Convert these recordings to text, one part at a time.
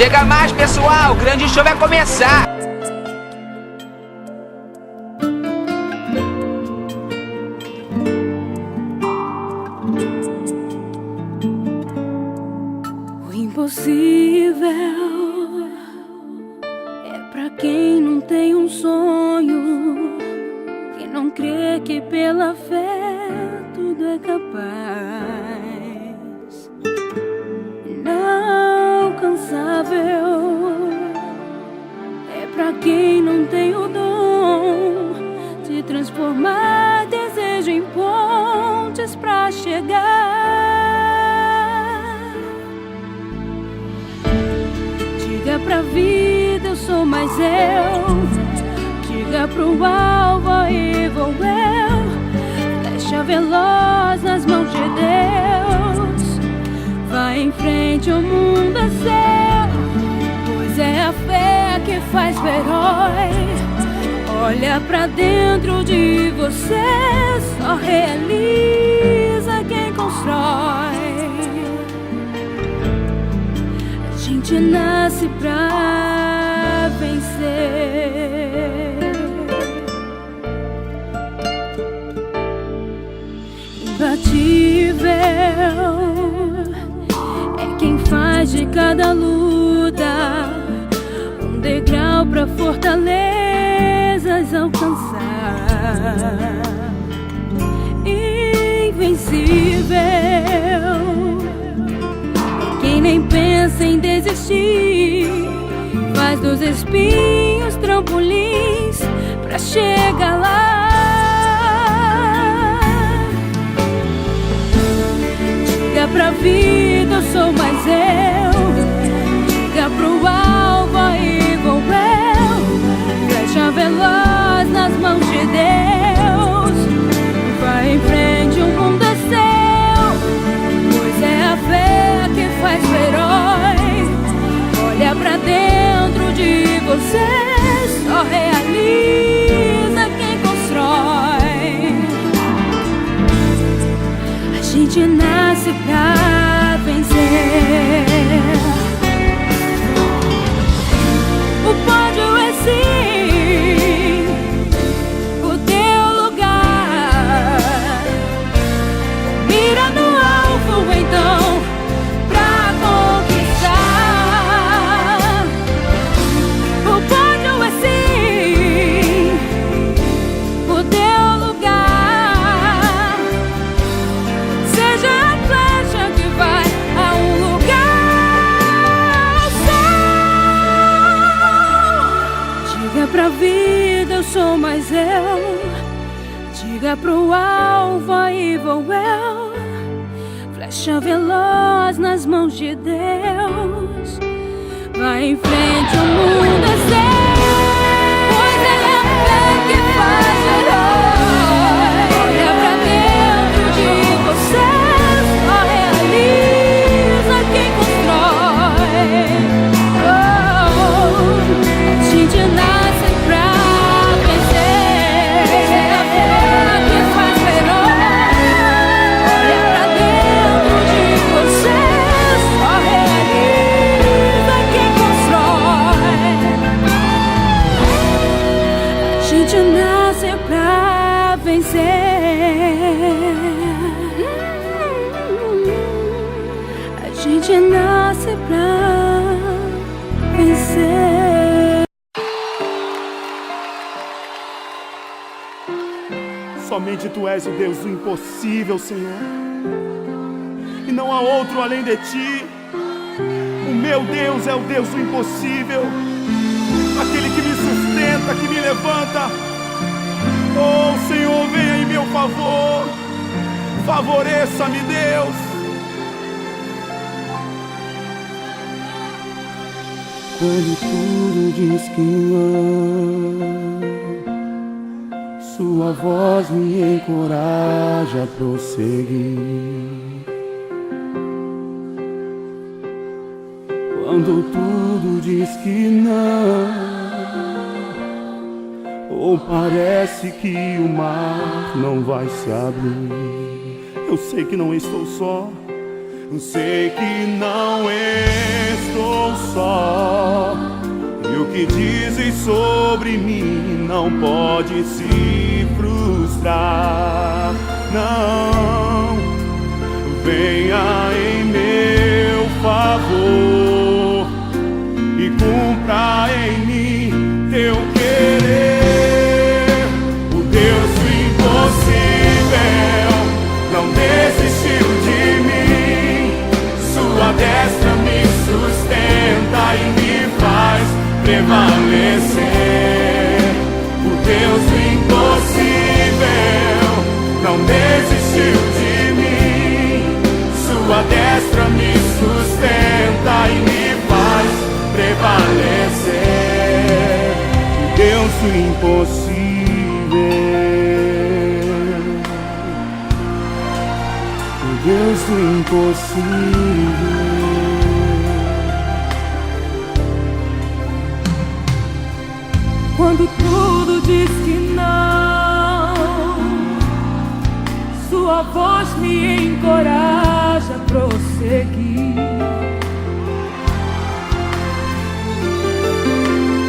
Chega mais, pessoal, o grande show vai começar. O impossível é pra quem não tem um sonho, quem não crê que pela fé tudo é capaz. Inalcançável é pra quem não tem o dom de transformar desejo em pontes pra chegar. Diga pra vida, eu sou mais eu. Diga pro alvo, aí vou eu. Flecha veloz nas mãos de Deus. Vai em frente, o mundo é seu, pois é a fé que faz o herói. Olha pra dentro de você, só realiza quem constrói. A gente nasce pra vencer. Imbatível é quem faz de cada luta um degrau pra fortalezas alcançar. Invencível é quem nem pensa em desistir, faz dos espinhos trampolins pra chegar lá. Diga pra vida, eu sou mais eu. Diga pro alvo, aí vou eu. Flecha veloz nas mãos de Deus. Vai em frente, o mundo é seu, pois é a fé que faz o herói. Olha pra dentro de você, só realiza quem constrói. A gente nasce pra vencer. O pódio é sim o teu lugar. Mira no alvo então pra conquistar. O pódio é sim o teu lugar. Seja a flecha que vai a um lugar só. Diga pra vida, eu sou mais eu. Diga pro alvo, aí vou eu. Flecha veloz nas mãos de Deus. Vai em frente, o mundo é seu, pois é a fé que faz o herói. Olha pra dentro de você, só realiza quem constrói. A gente nasce pra vencer. É a fé que faz o herói. Olha pra dentro de você, só realiza quem constrói. A gente nasce pra vencer. A gente nasce pra vencer. Somente Tu és o Deus do impossível, Senhor, e não há outro além de Ti. O meu Deus é o Deus do impossível, aquele que me sustenta, que me levanta. Oh, Senhor, venha em meu favor, favoreça-me, Deus. Quando tudo diz que não, Sua voz me encoraja a prosseguir. Quando tudo diz que não, ou parece que o mar não vai se abrir, Eu sei que não estou só, sei que não estou só. E o que dizes sobre mim não pode se frustrar. Não, venha em meu favor e cumpra em mim teu querer. O Deus do impossível não desistiu de mim. Sua destra me sustenta e me faz prevalecer. O Deus do impossível não desistiu de mim. Sua destra me sustenta e me faz prevalecer. O Deus do impossível, o Deus do impossível. Quando tudo diz que não, sua voz me encoraja a prosseguir.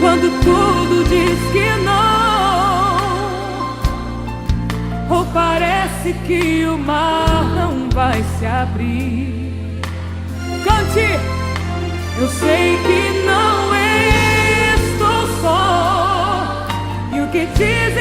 Quando tudo diz que não, ou parece que o mar não vai se abrir, cante! Eu sei que não estou só. E o que diz